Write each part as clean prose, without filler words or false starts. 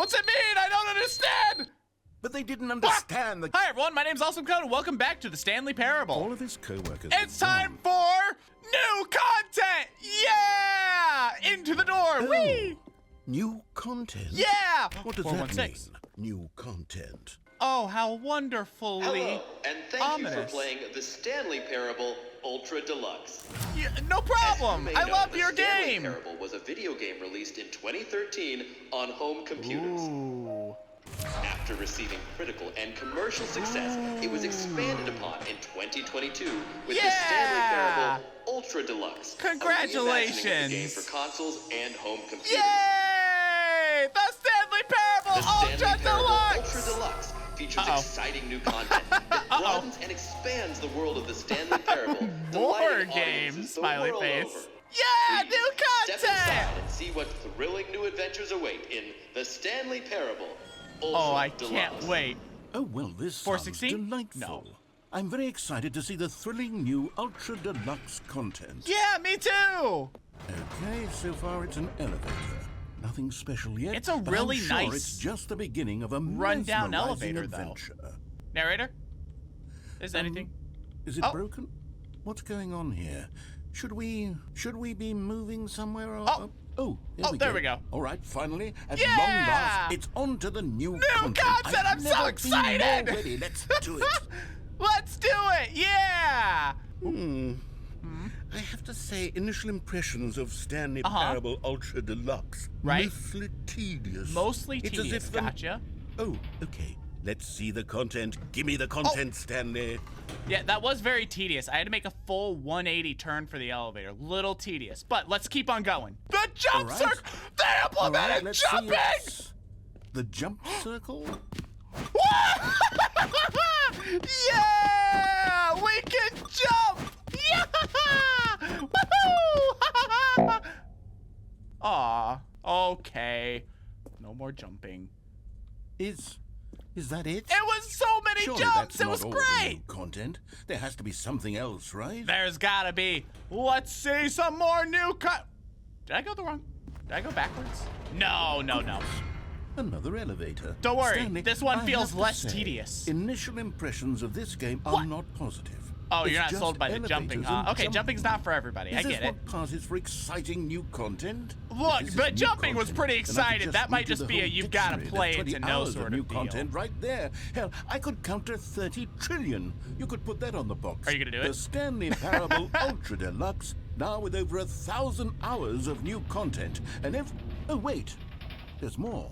What's it mean? I don't understand! But they didn't understand the... Hi everyone, my name's Awesome Code and welcome back to the Stanley Parable. All of his co-workers... It's time for new content! Yeah! Into the door, whee! New content? Yeah! What does that mean? New content. Oh, how wonderfully Hello, and thank ominous. you for playing the Stanley Parable Ultra Deluxe. Yeah, no problem. I love your The Stanley game. Parable was a video game released in 2013 on home computers. Ooh. After receiving critical and commercial success, it was expanded upon in 2022 with the Stanley Parable Ultra Deluxe. Congratulations. A reimagining of the game for consoles and home computers. Yay! The Stanley Parable The Stanley Ultra Parable Deluxe! Ultra Deluxe features exciting new content that broadens and expands the world of the Stanley Parable. More delighting games, audiences the smiley world face. over. Yeah, Please new step content! inside and see what thrilling new adventures await in the Stanley Parable Ultra Oh, I Deluxe. can't wait. Oh, well, this sounds 416? delightful. No. I'm very excited to see the thrilling new Ultra Deluxe content. Yeah, me too! Okay, so far it's an elevator. Nothing special yet. It's a but really I'm sure nice it's just the beginning of a run-down mesmerizing elevator, though. adventure. Narrator? Is anything? Is it Oh. broken? What's going on here? Should we be moving somewhere? Or, Oh. there There we go. All right, finally, at Yeah! long last, it's on to the new content. content! I'm I've so never excited! Been more ready. Let's do it. Let's do it! Yeah! I have to say, initial impressions of Stanley Parable Ultra Deluxe. Right. Mostly tedious. Mostly It's tedious, as if gotcha. Oh, okay. Let's see the content. Give me the content, Stanley. Yeah, that was very tedious. I had to make a full 180 turn for the elevator. Little tedious, but let's keep on going. The jump right. circle! They All right, implemented let's jumping! see it. The jump circle? Yeah! We can jump! Yeah! Woohoo! Aw, okay. No more jumping. Is that it? It was so many Surely jumps! that's It not was all great! the new content. There has to be something else, right? There's gotta be. Let's see some more new Did I go the wrong? Did I go backwards? No. Another elevator. Don't worry, Stanley, this one I feels have to less say, tedious. Initial impressions of this game are What? not positive. Oh, It's you're not just sold by the jumping, elevators huh? and Okay, jumping's not for everybody. I Is get this it. what passes for exciting new content? Look, If this the is new jumping was content, pretty then I could excited. That read might through just the be a whole you've gotta dictionary. play There's it 20 to know hours sort new of deal. content right there. Hell, I could counter 30 trillion. You could put that on the box. Are you gonna do it? The Stanley Parable Ultra Deluxe, now with over 1,000 hours of new content. And oh wait, there's more.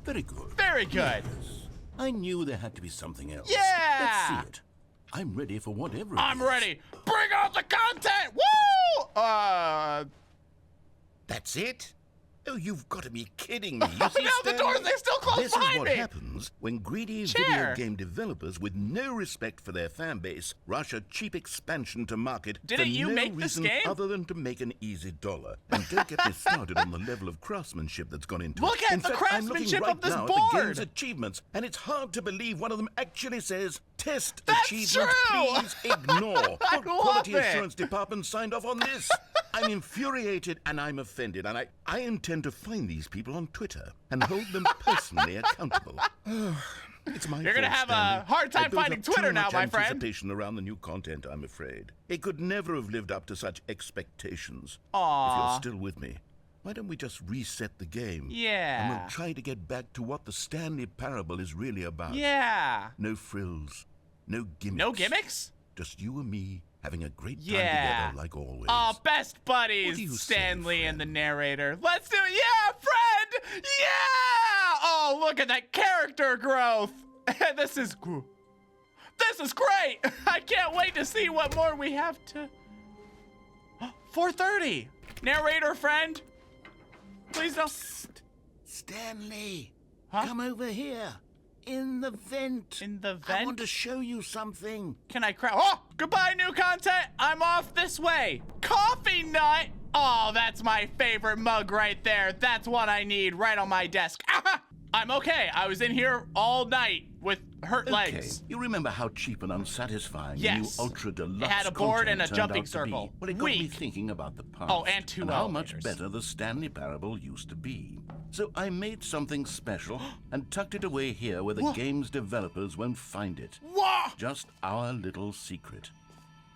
Very good. Very good. Yes. I knew there had to be something else. Yeah! Let's see it. I'm ready for whatever it I'm is. ready. Bring out the content! Woo! That's it? Oh, you've got to be kidding me. You No, see, the Stanley? doors, they still close This is behind what me. happens when greedy Chair. video game developers with no respect for their fan base rush a cheap expansion to market Didn't for you no make this reason game? other than to make an easy dollar. And don't get me started on the level of craftsmanship that's gone into Look it. at In the fact, craftsmanship I'm looking of this right now at the game's board. achievements, and it's hard to believe one of them actually says, "Test That's achievement, true. please ignore." I What love quality it. assurance department signed off on this? I'm infuriated and I'm offended, and I intend to find these people on Twitter and hold them personally accountable. It's my You're gonna fault, have Stanley. a hard time I built finding up too Twitter now, much my friend. anticipation around the new content, I'm afraid. It could never have lived up to such expectations. Aw. If you're still with me, why don't we just reset the game? Yeah. And we'll try to get back to what the Stanley Parable is really about. Yeah. No frills, no gimmicks. No gimmicks? Just you and me having a great time Yeah. together like always. Oh, best What do buddies, you say, Stanley and the friend? narrator. Let's do it. Yeah, friend. Yeah. Oh, look at that character growth. This is great. I can't wait to see what more we have to. 4:30. Narrator friend. Please don't. Stanley, Huh? come over here. In the vent. In the I vent? want to show you something. Can I crouch? Oh, goodbye, new content. I'm off this way. Coffee nut. Oh, that's my favorite mug right there. That's what I need right on my desk. Ah! I'm okay. I was in here all night with hurt legs. You remember how cheap and unsatisfying Yes. the new Ultra Deluxe It had a board content and a turned jumping out to circle. be? Well, it got me Weak. thinking about the past. Oh, and two how much elevators. better the Stanley Parable used to be. So I made something special and tucked it away here where the Whoa. game's developers won't find it. Whoa! Just our little secret.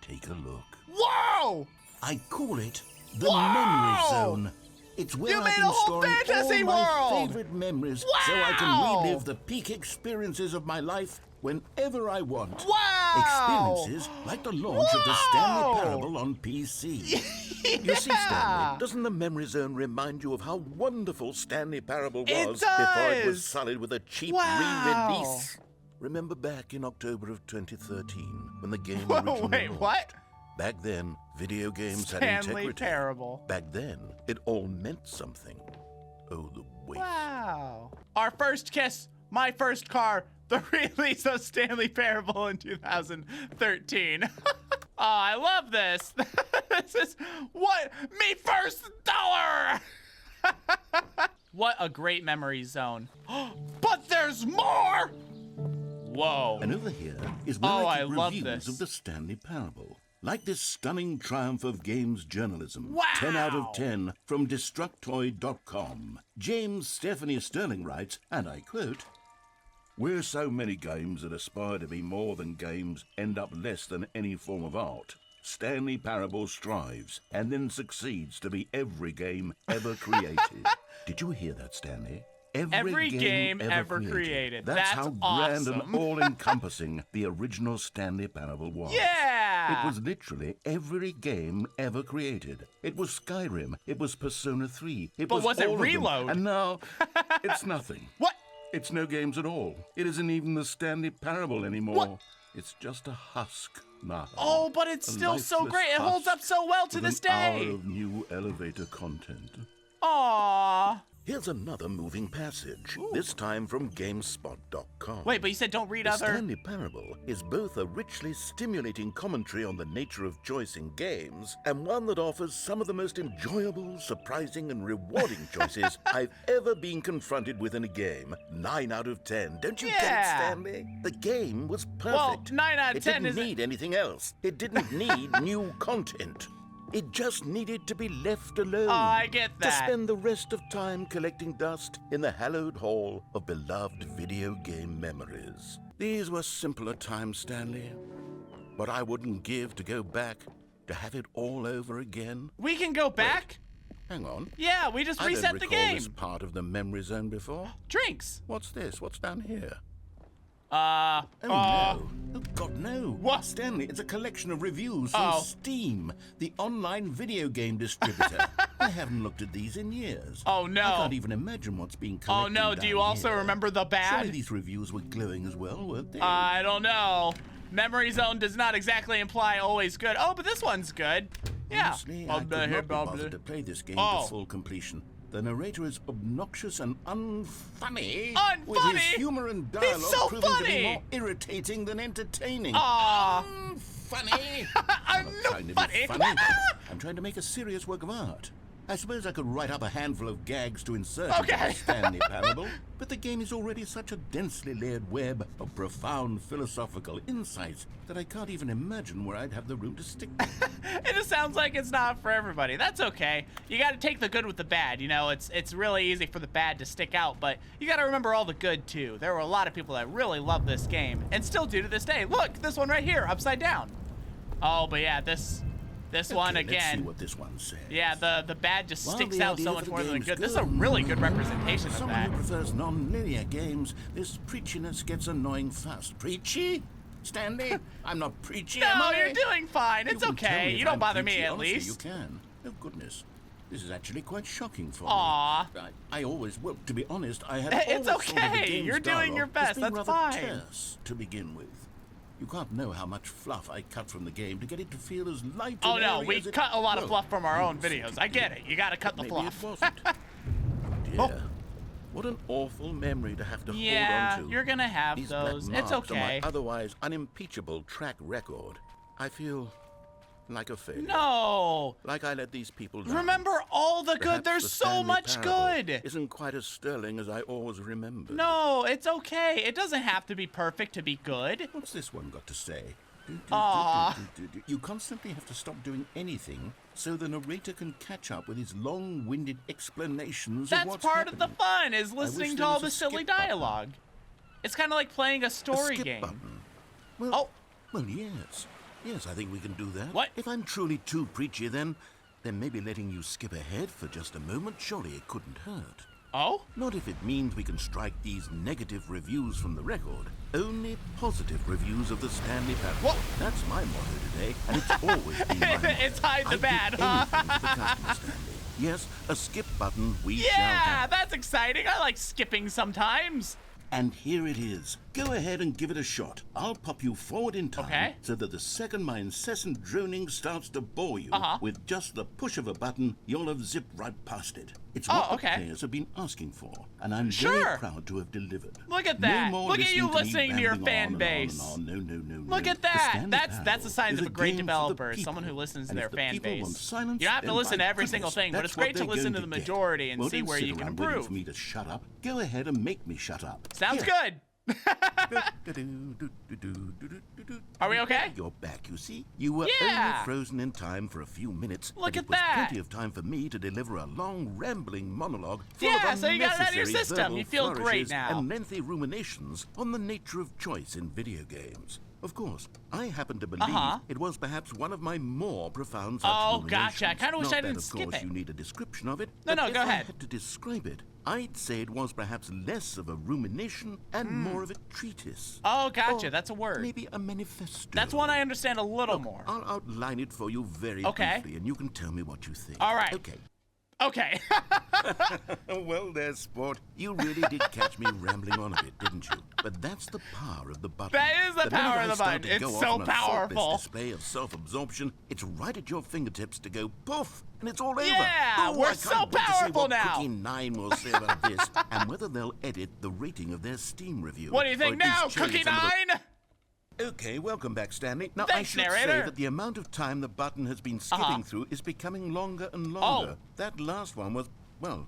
Take a look. Whoa! I call it the Whoa! Memory Zone. It's where You I've made been a whole storing fantasy all my world! favorite memories Wow! so I can relive the peak experiences of my life whenever I want. Wow! Experiences like the launch of the Whoa! Stanley Parable on PC. You see, Stanley, doesn't the Memory Zone remind you of how wonderful Stanley Parable It was before it was does! sullied with a cheap Wow! re-release? Remember back in October of 2013 when the game Whoa, originally wait, launched? what? Back then, video games had Stanley integrity. Parable. Back then, it all meant something. Oh, the waste. Wow. Our first kiss, my first car, the release of Stanley Parable in 2013. Oh, I love this. This is what me first dollar. What a great memory zone. But there's more. Whoa. And over here is where Oh, I I keep love reviews this. of the Stanley Parable. Like this stunning triumph of games journalism. Wow. 10 out of 10 from Destructoid.com. James Stephanie Sterling writes, and I quote, "Where so many games that aspire to be more than games end up less than any form of art, Stanley Parable strives and then succeeds to be every game ever created." Did you hear that, Stanley? Every game ever created. That's how grand awesome. and all-encompassing the original Stanley Parable was. Yeah. It was literally every game ever created. It was Skyrim. It was Persona 3. But was it all of them. Reload? And now, it's nothing. What? It's no games at all. It isn't even the Stanley Parable anymore. What? It's just a husk now. Oh, but it's A still so lifeless great. It holds up husk so well to with this an hour day. of new elevator content. Aww. Here's another moving passage, this time from GameSpot.com. Wait, but you said don't read The other. Stanley Parable is both a richly stimulating commentary on the nature of choice in games and one that offers some of the most enjoyable, surprising, and rewarding choices I've ever been confronted with in a game. 9 out of 10. Don't you get it, Yeah. Stanley? The game was Well, perfect. 9 out of it 10 didn't isn't- need anything else. It didn't need new content. It just needed to be left alone. Oh, I get To that. spend the rest of time collecting dust in the hallowed hall of beloved video game memories. These were simpler times, Stanley. But I wouldn't give to go back to have it all over again. We can go back? Hang on. Yeah, we just I reset don't the recall game. this part of the memory zone before. Drinks. What's this? What's down here? Uh, Oh, no. Oh, God, no. What? Stanley, it's a collection of reviews from Oh. Steam, the online video game distributor. I haven't looked at these in years. Oh, no. I can't even imagine what's being Oh collected no, do you down also here. remember the Surely bad? these reviews were glowing as well, weren't they? I don't know. Memory zone does not exactly imply always good. Oh, but this one's good. Yeah. Honestly, I could not be bothered to play this game Oh. to full completion. The narrator is obnoxious and unfunny. Unfunny? With his humor and dialogue so proving to be funny. more irritating than entertaining. Aw. Funny. I'm not no trying to funny. be funny. I'm trying to make a serious work of art. I suppose I could write up a handful of gags to insert into Okay. the Stanley Parable, but the game is already such a densely layered web of profound philosophical insights that I can't even imagine where I'd have the room to stick them. It just sounds like it's not for everybody. That's okay. You got to take the good with the bad. You know, it's really easy for the bad to stick out, but you got to remember all the good too. There were a lot of people that really love this game and still do to this day. Look, this one right here, upside down. Oh, but yeah, this one Okay, Let's see again. what this one says. Yeah, the bad just While sticks the out idea so for much the more than the game's good. This is a really good representation For of someone that. who prefers non-linear games, this preachiness gets annoying fast. Preachy? Stanley? I'm not preachy, am No, I? you're doing fine. You It's can tell me okay. if You don't I'm bother me preachy, at honestly, least. You can. Oh, goodness. This is actually quite shocking for Aw. me. I always, well, to be honest, I had It's always thought of the okay. game's You're doing your dialogue as best. being That's rather fine. terse to begin with. You can't know how much fluff I cut from the game to get it to feel as light Oh and no, airy we as it- cut a lot of well, fluff from our own you videos. seem I to get think. it. You gotta cut the Maybe fluff. it wasn't. Dear, Oh. what an awful memory to have to Yeah, hold on to. you're gonna have These those. black It's marks on okay. my otherwise unimpeachable track record. I feel like a failure. No. Like I let these people down. Remember all the good. Perhaps There's the so Stanley much Parable good. Isn't quite as sterling as I always remembered. No, it's okay. It doesn't have to be perfect to be good. What's this one got to say? Aw. You constantly have to stop doing anything so the narrator can catch up with his long-winded explanations of That's what's part of the happening. fun, is wish listening to there all was the a silly skip button. dialogue. It's kind of like playing a A story skip game. button. Well, Oh. well, yes. Yes, I think we can do that. What? If I'm truly too preachy, then maybe letting you skip ahead for just a moment, surely it couldn't hurt. Oh? Not if it means we can strike these negative reviews from the record. Only positive reviews of the Stanley Parable. What? That's my motto today, and it's always been my motto. It's hide the I bad, give huh? anything for the customer, Stanley. Yes, a skip button we shall Yeah, have. that's exciting. I like skipping sometimes. And here it is. Go ahead and give it a shot. I'll pop you forward in time Okay. so that the second my incessant droning starts to bore you, with just the push of a button, you'll have zipped right past it. It's what the players have been asking for, and I'm very proud to have delivered. Look at No that. more Look at you listening to me listening to your rambling fan on and base. on and on. No, no, no, no. Look at The that. Stanley That's Parable the sign is of a great game for the developer, is people. someone who listens to And their if the fan people base. want silence, You don't have to then listen to by every single goodness, thing, but that's it's great what to they're listen going to the get. majority and Well, see don't where sit you can around waiting improve. for me to shut up. Go ahead and make me shut up. Sounds Here. good. Are we okay? You're back, you see. You were Yeah. only frozen in time for a few minutes. Look but at it was that. plenty of time for me to deliver a long, rambling monologue full Yeah, of so you got it out of your unnecessary system. verbal You feel great flourishes now. and lengthy ruminations on the nature of choice in video games. Of course, I happen to believe it was perhaps one of my more profound such Oh, ruminations. gotcha. I kinda wish Not I didn't that, of skip course, it. you need a description of it. No, but no, if go I ahead. had to describe it, I'd say it was perhaps less of a rumination and more of a treatise. Oh, gotcha. Or That's a word. Maybe a manifesto. That's one I understand a little more. I'll outline it for you very Okay. briefly, and you can tell me what you think. All right. Okay. Okay. Well, there, sport. You really did catch me rambling on a bit, didn't you? But that's the power of the button. That is the minute power I of the start button. to It's go so off on a thoughtless powerful. display of self-absorption, it's right at your fingertips to go poof, and it's all over. Yeah, Ooh, we're I can't so wait to see powerful what now. Cookie 9 will say about this, and whether they'll edit the rating of their Steam review. What do you or think at least now, change Cookie some of the- 9? Okay, welcome back, Stanley. Now, Thanks, I should narrator. say that the amount of time the button has been skipping through is becoming longer and longer. Oh. That last one was, well,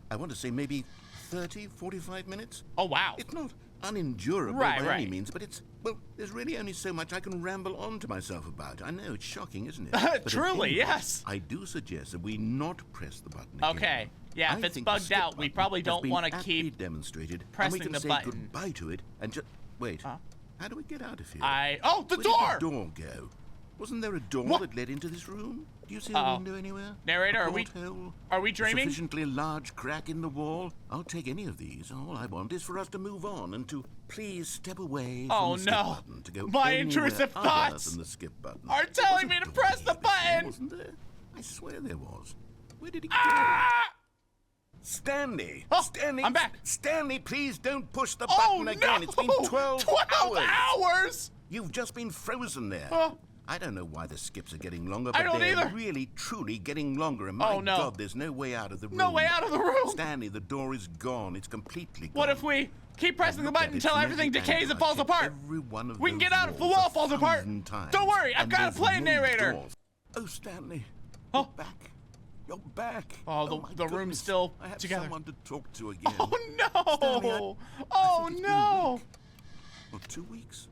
I want to say maybe 30, 45 minutes. Oh, wow. It's not unendurable Right, by any right. means, but it's, well, there's really only so much I can ramble on to myself about. I know, it's shocking, isn't it? But at Truly, any rate, yes. I do suggest that we not press the button again. Okay. Yeah, if I it's think the bugged skip out, we button probably has don't been want to aptly keep demonstrated, and pressing we can the say button. goodbye to it and just wait. How do we get out of here? Oh, the Where door! did the door go? Wasn't there a door What? that led into this room? Do you see a window anywhere? Narrator, A are we porthole? A dreaming? sufficiently large crack in the wall? I'll take any of these. All I want is for us to move on and to please step away from Oh, the skip no. button to go My anywhere intrusive other thoughts than the skip button. are There telling was me a to door press the near this room, button. Wasn't there? I swear there was. Where did he go? Ah! Stanley! Oh, Stanley! I'm back. Stanley, please don't push the Oh, button no! again. It's been 12 hours! You've just been frozen there. Oh. I don't know why the skips are getting longer, I but don't they're either. really, truly getting longer. And my Oh, no. God, there's no way out of the room. No way out of the room. Stanley, the door is gone. It's completely gone. What if we keep pressing the Look at button it until from everything every decays angle. and falls I've checked apart? every one of We can those get out if the walls wall a falls apart. 1,000 times, Don't worry, I've and got a there's plan, no narrator. doors. Oh, Stanley. Oh. You're back. You're back. Oh, my the room's goodness. still I have together. someone to talk to again. Oh, Stanley, no. I Oh, think it's been a no. week. Or 2 weeks.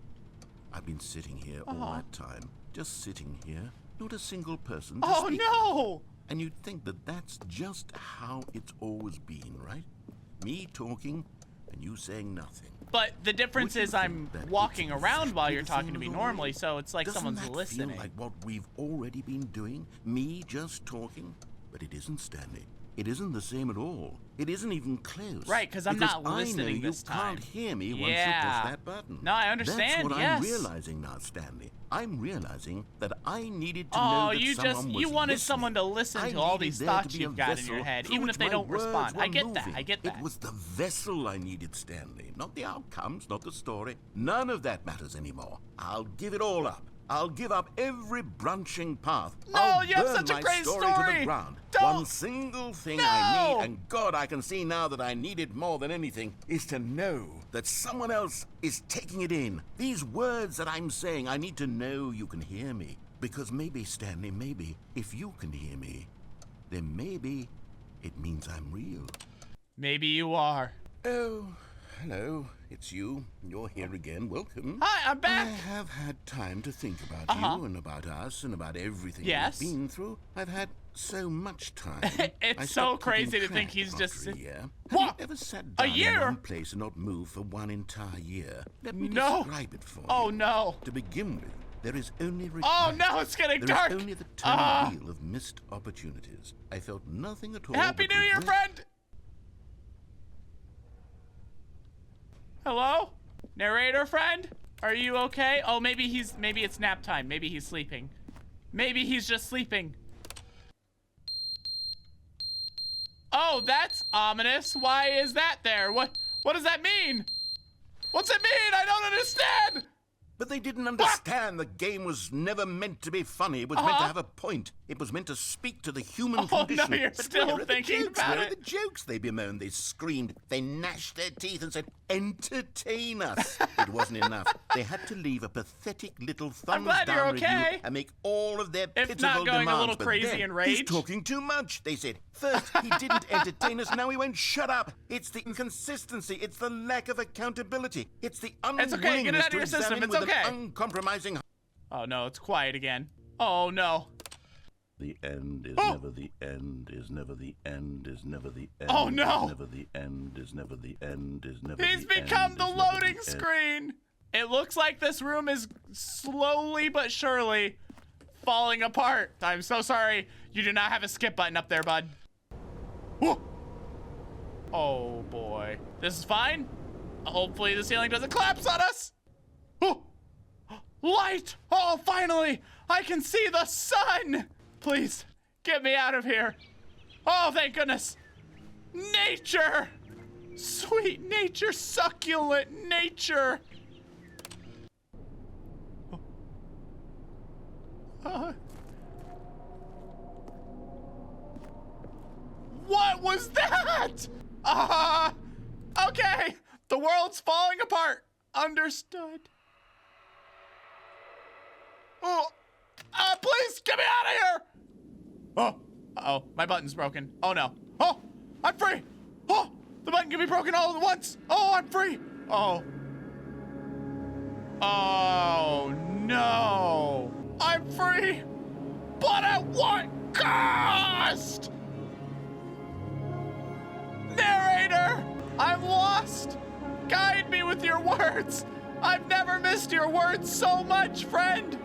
I've been sitting here all that time. Just sitting here. Not a single person to Oh, speak to. no. And you'd think that that's just how it's always been, right? Me talking and you saying nothing. But the difference Would you is I'm think that walking it's around while exactly you're the talking same to me as normally, always? so it's like Doesn't someone's that listening. feel like what we've already been doing? Me just talking? But it isn't, Stanley. It isn't the same at all. It isn't even close. Right, 'cause I'm not I know listening this time. you can't hear me once you Yeah. push that button. No, I understand, That's what yes. I'm realizing now, Stanley. I'm realizing that I needed to Oh, know that you someone was you wanted listening. someone to listen I to all needed these there thoughts to be a you've got in your vessel head, through even which if they my don't words respond. were I get that. moving. I get that. It was the vessel I needed, Stanley, not the outcomes, not the story. None of that matters anymore. I'll give it all up. I'll give up every branching path. No, I'll you have burn such a my great story to story. the ground. Don't- One single thing No. I need, and God, I can see now that I need it more than anything, is to know that someone else is taking it in. These words that I'm saying, I need to know you can hear me. Because maybe, Stanley, maybe, if you can hear me, then maybe it means I'm real. Maybe you are. Oh, hello. It's you. You're here again. Welcome. Hi, I'm I back. have had time to think about you and about us and about everything Yes. we've been through. I've had so much time. It's I so stopped keeping crazy to think track he's after just... a year. What? Have you ever sat A down year? in one place and not moved for one entire year? Let me No. describe it for you. Oh, no. To begin with, there is only regret. Oh, no, it's getting There is dark. only the turning wheel of missed opportunities. I felt nothing at all. Happy but New Year, regret. friend. Hello? Narrator friend? Are you okay? Oh, maybe it's nap time. Maybe he's sleeping. Maybe he's just sleeping. Oh, that's ominous. Why is that there? What does that mean? What's it mean? I don't understand. But they didn't understand the game was never meant to be funny. It was meant to have a point. It was meant to speak to the human condition. No, you're But still where are the thinking jokes? about Where it. are the jokes? They bemoaned, they screamed, they gnashed their teeth and said, entertain us. It wasn't enough. They had to leave a pathetic little thumbs glad down you're review okay. and make all of their If pitiful not going demands. a little But crazy then, in rage. he's talking too much, they said. First, he didn't entertain us, now he won't shut up. It's the inconsistency, it's the lack of accountability, it's the It's okay, get it unwillingness out of to your system, examine it's with okay. an uncompromising. Oh, no, it's quiet again. Oh, no. The end is never the end, is never the end, is never the end. Oh, no. Is never the end, is never the end, is never He's the end. become the is never loading end. screen. It looks like this room is slowly but surely falling apart. I'm so sorry. You do not have a skip button up there, bud. Whoa. Oh, boy. This is fine. Hopefully the ceiling doesn't collapse on us. Oh. Light! Oh, finally! I can see the sun! Please, get me out of here. Oh, thank goodness. Nature! Sweet nature, succulent nature! What was that? Okay. The world's falling apart. Understood. Oh, please get me out of here! Oh, uh-oh, my button's broken. Oh no. Oh, I'm free! Oh, the button can be broken all at once! Oh, I'm free! Oh. Oh no! I'm free! But at what cost? Narrator! I'm lost! Guide me with your words! I've never missed your words so much, friend!